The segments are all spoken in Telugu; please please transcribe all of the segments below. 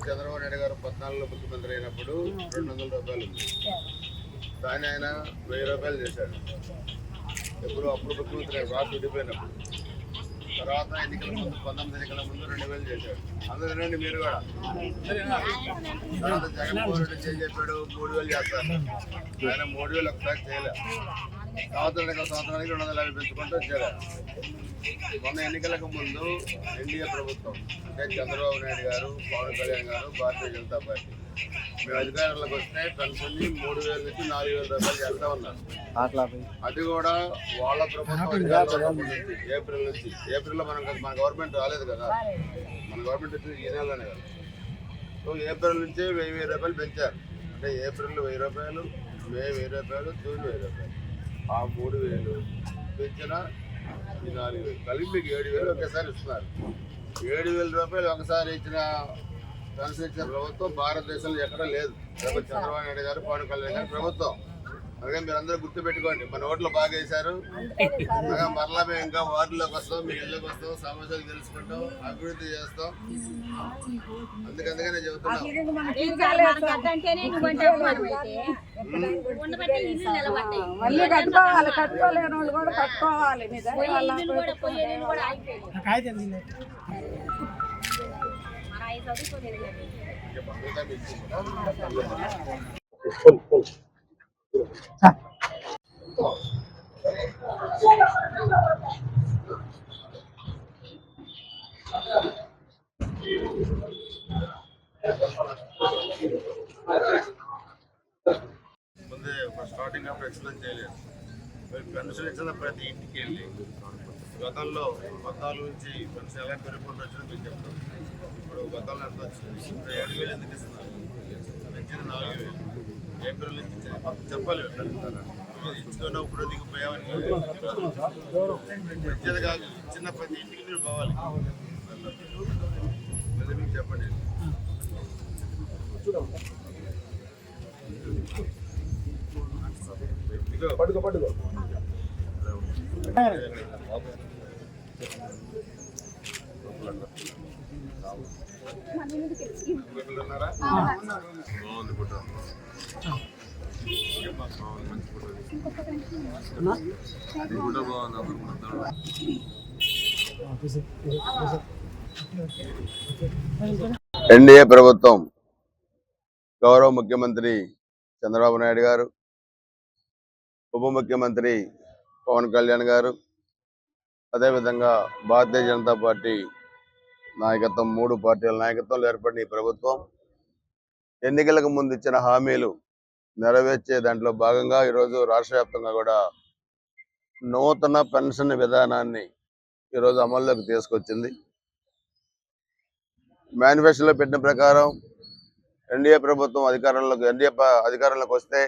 చంద్రబాబు నాయుడు గారు 14లో ముఖ్యమంత్రి అయినప్పుడు 200 రూపాయలు ఉంది. దాన్ని ఆయన 1000 రూపాయలు చేశాడు. ఎప్పుడు అప్పుడు ముఖ్యమంత్రి రాష్ట్ర విడిపోయినప్పుడు. తర్వాత ఎన్నికల ముందు 19 ఎన్నికల ముందు 2000 చేశాడు. అందరూ తినండి మీరు కూడా. తర్వాత జగన్మోహన్ రెడ్డి చెప్పాడు 3000 చేస్తారు. ఆయన 3000 ఒకసారి చేయలేదు. సంవత్సరానికి 250 పెంచుకుంటూ వచ్చారు. మొన్న ఎన్నికలకు ముందు ఎన్డీఏ ప్రభుత్వం అంటే చంద్రబాబు నాయుడు గారు, పవన్ కళ్యాణ్ గారు, భారతీయ జనతా పార్టీ మేము అధికారంలోకి వస్తే పెన్షన్ని 3000 నుంచి 4000 రూపాయలు చేస్తా ఉన్నారు. అది కూడా వాళ్ళ ప్రభుత్వం ఏప్రిల్లో మన గవర్నమెంట్ రాలేదు కదా, మన గవర్నమెంట్ వచ్చి ఈ నెలలోనే కదా. సో ఏప్రిల్ నుంచి 1000 రూపాయలు పెంచారు. అంటే ఏప్రిల్ 1000 రూపాయలు, మే 1000 రూపాయలు, జూన్ 1000 రూపాయలు. ఆ 3000 పెంచిన ఈ 4000 కలిపి మీకు 7000 ఒకేసారి ఇస్తున్నారు. 7000 రూపాయలు ఒకసారి ఇచ్చిన పెన్షన్ ఇచ్చిన ప్రభుత్వం భారతదేశంలో ఎక్కడా లేదు. చంద్రబాబు నాయుడు గారు, పవన్ కళ్యాణ్ గారు ప్రభుత్వం. అలాగే మీరు అందరూ గుర్తుపెట్టుకోండి, మన ఓట్లు బాగా వేశారు. మరలా మేము ఇంకా వార్డులోకి వస్తాం, మీ ఇళ్ళకి వస్తాం, సమస్యలు తెలుసుకుంటాం, అభివృద్ధి చేస్తాం. అందుకనే చెబుతున్నాం. ముందే స్టార్టింగ్ అప్పుడు ఎక్స్ప్లెయిన్ చేయలేదు. పెన్షన్ ఇచ్చిన ప్రతి ఇంటికి వెళ్ళి గతంలో 14 నుంచి పెన్షన్ ఎలా పెరుగుకుంటూ వచ్చినా మీకు చెప్తాం. ఇప్పుడు గతంలో ఎంత వచ్చింది, 7000 ఎందుకు ఇస్తున్నారు, పెంచిన 4000 ఏప్రిల్ నుంచి చెప్పాలి. ఇచ్చుకున్న ఇప్పుడు దిగిపోయామని ఇచ్చేది కాదు, ఇచ్చిన ప్రతి ఇంటికి మీరు పోవాలి. మీకు చెప్పండి. పడుకో పడుకో బాగుంది ఫోటో. ఎన్డీఏ ప్రభుత్వం గౌరవ ముఖ్యమంత్రి చంద్రబాబు నాయుడు గారు, ఉప ముఖ్యమంత్రి పవన్ కళ్యాణ్ గారు, అదేవిధంగా భారతీయ జనతా పార్టీ నాయకత్వం, 3 పార్టీల నాయకత్వంలో ఏర్పడిన ఈ ప్రభుత్వం ఎన్నికలకు ముందు ఇచ్చిన హామీలు నెరవేర్చే దాంట్లో భాగంగా ఈరోజు రాష్ట్ర వ్యాప్తంగా కూడా నూతన పెన్షన్ విధానాన్ని ఈరోజు అమల్లోకి తీసుకొచ్చింది. మేనిఫెస్టోలో పెట్టిన ప్రకారం ఎన్డీఏ ప్రభుత్వం అధికారంలోకి వస్తే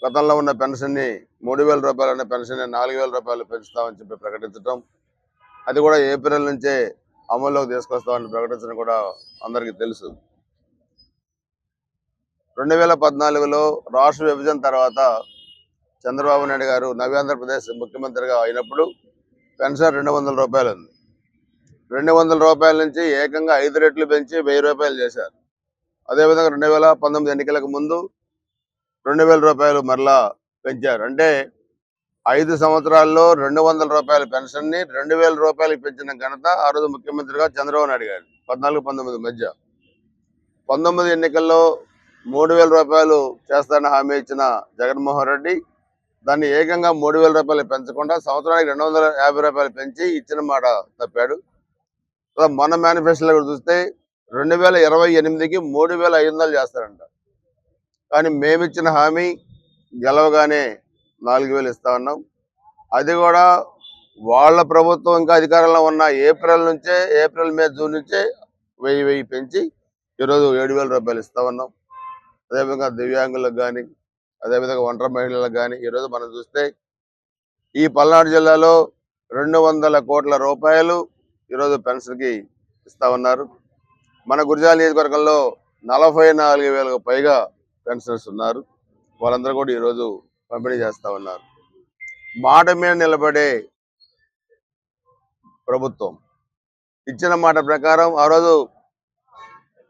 గతంలో ఉన్న పెన్షన్ని 3000 రూపాయలు అనే పెన్షన్ని 4000 రూపాయలు పెంచుతామని చెప్పి ప్రకటించడం, అది కూడా ఏప్రిల్ నుంచే అమల్లోకి తీసుకొస్తామని ప్రకటించడం కూడా అందరికీ తెలుసు. 2014లో రాష్ట్ర విభజన తర్వాత చంద్రబాబు నాయుడు గారు నవ్యాంధ్రప్రదేశ్ ముఖ్యమంత్రిగా అయినప్పుడు పెన్షన్ 200 రూపాయలు ఉంది. 200 రూపాయల నుంచి ఏకంగా 5 రెట్లు పెంచి 1000 రూపాయలు చేశారు. అదేవిధంగా 2019 ఎన్నికలకు ముందు 2000 రూపాయలు మరలా పెంచారు. అంటే 5 సంవత్సరాల్లో 200 రూపాయల పెన్షన్ని 2000 రూపాయలకి పెంచిన ఘనత ఆ రోజు ముఖ్యమంత్రిగా చంద్రబాబు నాయుడు గారు 14-19 మధ్య. 19 ఎన్నికల్లో 3000 రూపాయలు చేస్తానని హామీ ఇచ్చిన జగన్మోహన్ రెడ్డి దాన్ని ఏకంగా 3000 రూపాయలు పెంచకుండా సంవత్సరానికి 250 రూపాయలు పెంచి ఇచ్చిన మాట తప్పాడు. మన మేనిఫెస్టోలో కూడా చూస్తే 2028కి 3500 చేస్తారంట. కానీ మేమిచ్చిన హామీ గెలవగానే 4000 ఇస్తా ఉన్నాం. అది కూడా వాళ్ళ ప్రభుత్వం ఇంకా అధికారంలో ఉన్న ఏప్రిల్ మే జూన్ నుంచే 1000 పెంచి ఈరోజు 7000 రూపాయలు ఇస్తా ఉన్నాం. అదేవిధంగా దివ్యాంగులకు కానీ, అదేవిధంగా ఒంటరి మహిళలకు కానీ ఈరోజు మనం చూస్తే ఈ పల్నాడు జిల్లాలో 200 కోట్ల రూపాయలు ఈరోజు పెన్షన్కి ఇస్తా ఉన్నారు. మన గురజాల నియోజకవర్గంలో 44,000కు పైగా పెన్షనర్స్ ఉన్నారు. వాళ్ళందరూ కూడా ఈరోజు పంపిణీ చేస్తా ఉన్నారు. మాట మీద నిలబడే ప్రభుత్వం. ఇచ్చిన మాట ప్రకారం ఆ రోజు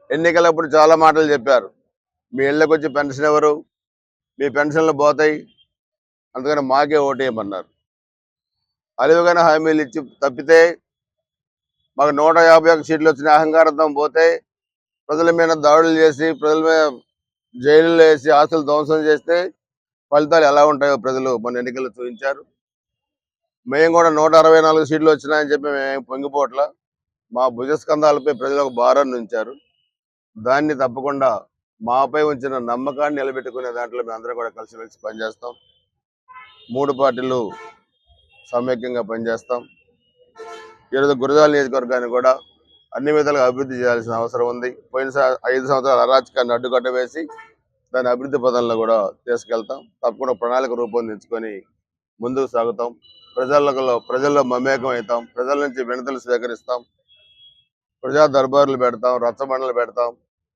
ఎన్నికలప్పుడు చాలా మాటలు చెప్పారు. మీ ఇళ్ళకి వచ్చి పెన్షన్ ఎవరు, మీ పెన్షన్లు పోతాయి, అందుకని మాకే ఓటేయమన్నారు. అలివిగానే హామీలు ఇచ్చి తప్పితే మాకు 151 సీట్లు వచ్చిన అహంకారంతో పోతే ప్రజల మీద దాడులు చేసి ప్రజల మీద జైలులో వేసి ఆస్తులు ధ్వంసం చేస్తే ఫలితాలు ఎలా ఉంటాయో ప్రజలు మన ఎన్నికలు చూపించారు. మేము కూడా 164 సీట్లు వచ్చినాయని చెప్పి మేము పొంగిపోట్ల మా భుజస్కంధాలపై ప్రజలు ఒక భారాన్ని ఉంచారు. దాన్ని తప్పకుండా మాపై ఉంచిన నమ్మకాన్ని నిలబెట్టుకునే దాంట్లో మేము అందరం కూడా కలిసిమెలిసి పనిచేస్తాం. 3 పార్టీలు సమైక్యంగా పనిచేస్తాం. ఈరోజు గురజాల నియోజకవర్గాన్ని కూడా అన్ని విధాలుగా అభివృద్ధి చేయాల్సిన అవసరం ఉంది. పోయిన 5 సంవత్సరాల అరాచకాన్ని అడ్డుకట్ట వేసి దాని అభివృద్ధి పదంలో కూడా తీసుకెళ్తాం. తప్పకుండా ప్రణాళిక రూపొందించుకొని ముందుకు సాగుతాం. ప్రజల్లో మమేకం అవుతాం. ప్రజల నుంచి వినతులు స్వీకరిస్తాం. ప్రజా దర్బార్లు పెడతాం, రచ్చబండలు పెడతాం.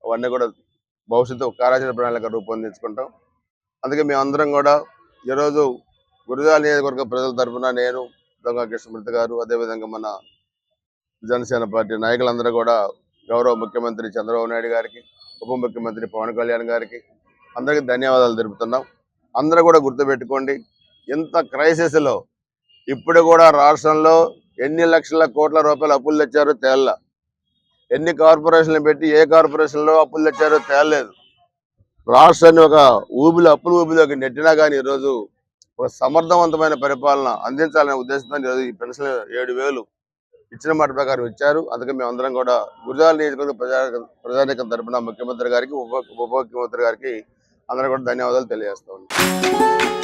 అవన్నీ కూడా భవిష్యత్తు కార్యాచరణ ప్రణాళిక రూపొందించుకుంటాం. అందుకే మేమందరం కూడా ఈరోజు గురజాల నియోజకవర్గ ప్రజల తరఫున నేను, దొంగ కృష్ణమూర్తి గారు, అదేవిధంగా మన జనసేన పార్టీ నాయకులందరూ కూడా గౌరవ ముఖ్యమంత్రి చంద్రబాబు నాయుడు గారికి, ఉప ముఖ్యమంత్రి పవన్ కళ్యాణ్ గారికి అందరికీ ధన్యవాదాలు తెలుపుతున్నాం. అందరూ కూడా గుర్తుపెట్టుకోండి, ఇంత క్రైసిస్లో ఇప్పుడు కూడా రాష్ట్రంలో ఎన్ని లక్షల కోట్ల రూపాయలు అప్పులు తెచ్చారో తేళ్ళ, ఎన్ని కార్పొరేషన్లు పెట్టి ఏ కార్పొరేషన్లో అప్పులు తెచ్చారో తేలలేదు. రాష్ట్రాన్ని ఒక అప్పుల ఊబిలోకి నెట్టినా కానీ ఈరోజు ఒక సమర్థవంతమైన పరిపాలన అందించాలనే ఉద్దేశంతో ఈరోజు ఈ పెన్షన్ 7,000 ఇచ్చిన మాట ప్రకారం ఇచ్చారు. అందుకే మేమందరం కూడా గురజాల నియోజకవర్గ ప్రజానీకం తరపున ముఖ్యమంత్రి గారికి, ఉప ముఖ్యమంత్రి గారికి అందరూ కూడా ధన్యవాదాలు తెలియజేస్తా ఉన్నాం.